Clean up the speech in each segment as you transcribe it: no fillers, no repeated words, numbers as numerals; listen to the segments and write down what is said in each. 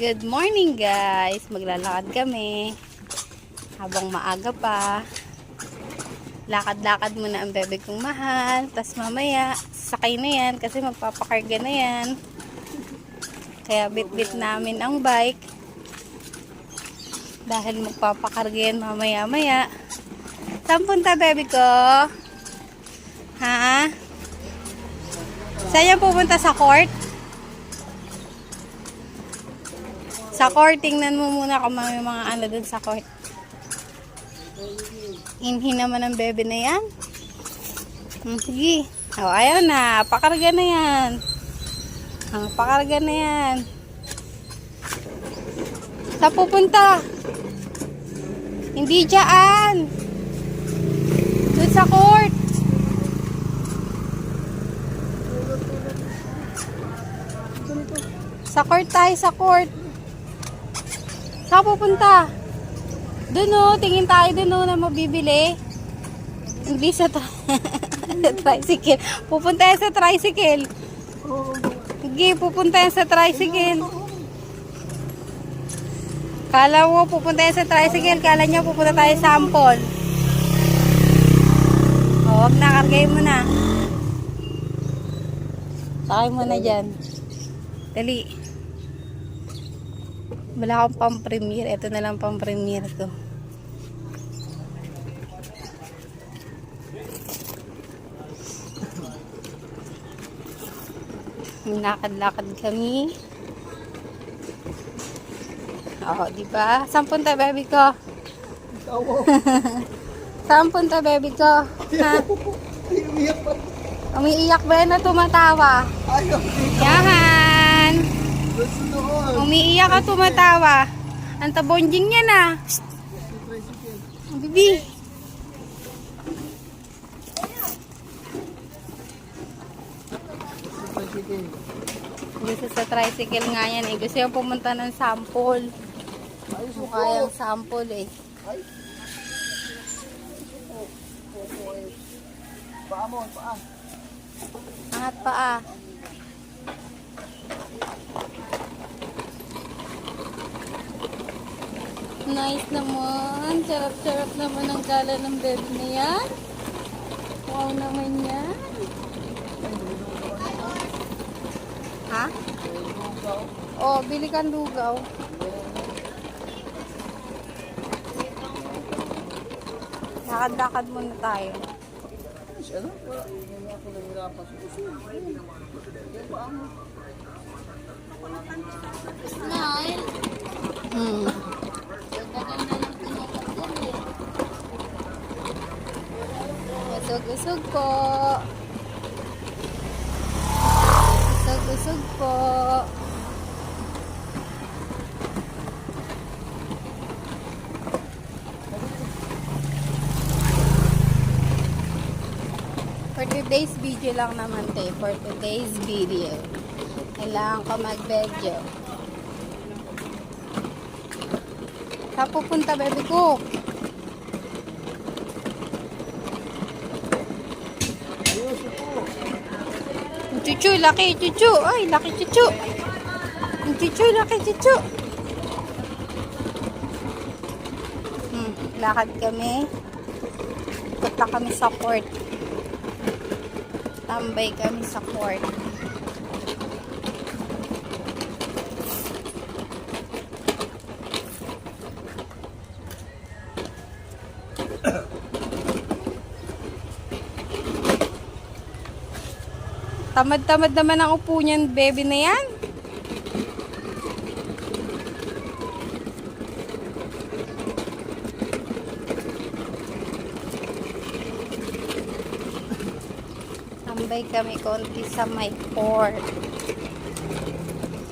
Good morning guys, maglalakad kami habang maaga pa. Lakad-lakad muna ang bebe kong mahal, tas mamaya sasakay na yan kasi magpapakarga na yan. Kaya bit-bit namin ang bike dahil magpapakarga yan mamaya-maya. Saan punta bebe ko? Ha? Saan yan pupunta, sa court? Sa court, tingnan mo muna kung may mga ano dun sa court. Inhi naman ang bebe na yan. Sige. Ayaw na. Pakarga na yan. Pakarga na yan. Saan pupunta? Hindi dyan. Dun sa court. Sa court tayo, sa court. Saan pupunta? Doon o, tingin tayo doon o na mabibili. Hindi sa tricycle. Pupunta yan sa tricycle. Sige, pupunta yan sa tricycle. Kala mo pupunta yan sa tricycle. Kala niya pupunta tayo sa Ampol. O, wag na, kargay mo na. Sakay mo na dyan. Dali. Wala akong pang-premiere. Ito na lang pang-premiere ko. Lakad-lakad kami. Oo, diba? Saan punta, baby ko? Saan punta, baby ko? Ha? Umiiyak ba na tumatawa? Yahan! Umiiyak ka tumatawa. Ang tabonjing niya na. Bibi. Gusto sa tricycle nga yan eh. Gusto yung pumunta ng sample. Mukha yung sample eh. Paa mo, paa. Angat paa. Nice naman. Sarap-sarap naman ang gala ng bebe na yan. Wow naman yan. Ha? Oh, bili kang lugaw. Lakad-lakad muna tayo. Ano? Wala. Hindi ako nahirapan sa uso. Paa mo. Smile. Usog-usog po. Usog-usog po. For today's video lang naman tayo. For today's video. Kailangan ko mag-video. Saan pupunta, baby ko? Chuchu, laki chuchu. Ay, laki chuchu. Chuchu, laki chuchu. Lakad kami. Punta kami sa court. Tambay kami sa court. Tamad-tamad naman ang upo niyan, baby na yan. Tambay kami konti sa may court.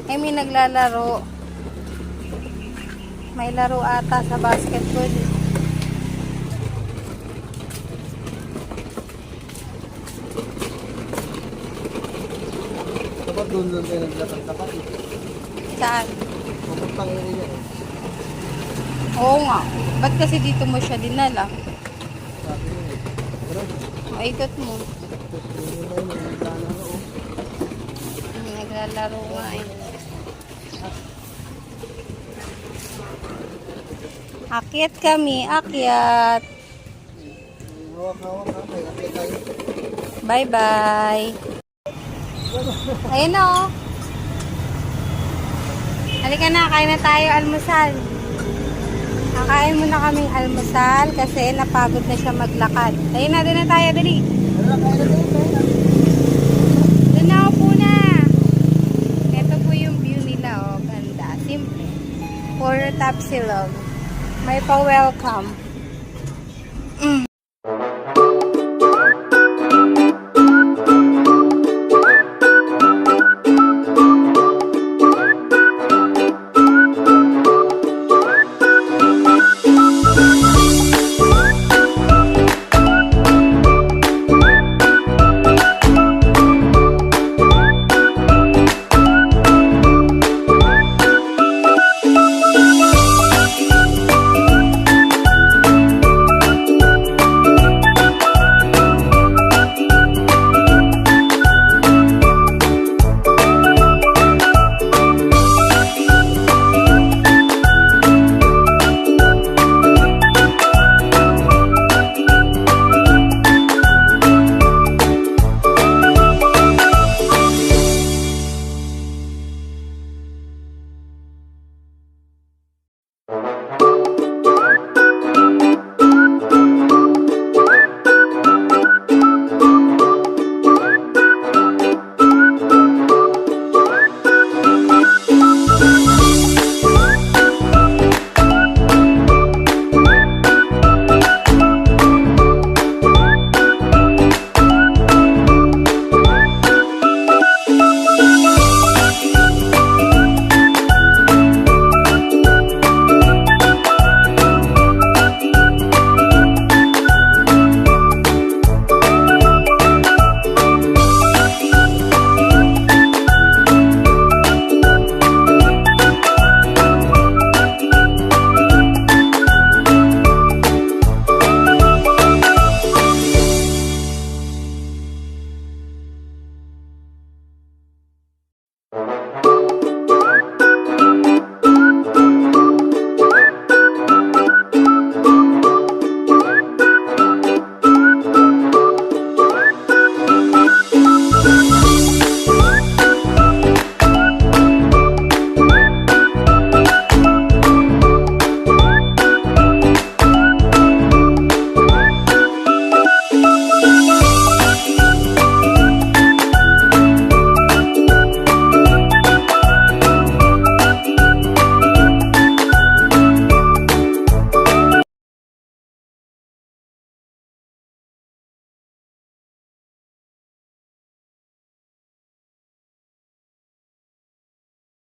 May naglalaro. May laro ata sa basketball. Dapat doon tayo naglakad-lakad. Saan? Papuntang area eh. Oo nga. Ba't kasi dito mo siya dinala? Sabi mo eh. Pero, Ikot mo. yun na yun, naglalaro. Naglalaro nga eh. Akyat kami, akyat. Hawak-hawak ha. May akyat tayo. Bye-bye. Ayun o. Halika na, kain na tayo almusal. Kakain muna kaming almusal kasi napagod na siya maglakad. Ayun na, doon na tayo, dali. Ano, kaya na tayo, kaya na. Doon na ako po na. Ito po yung view nila, oh. Ganda. Simple. Puro tapsilog. May pa-welcome.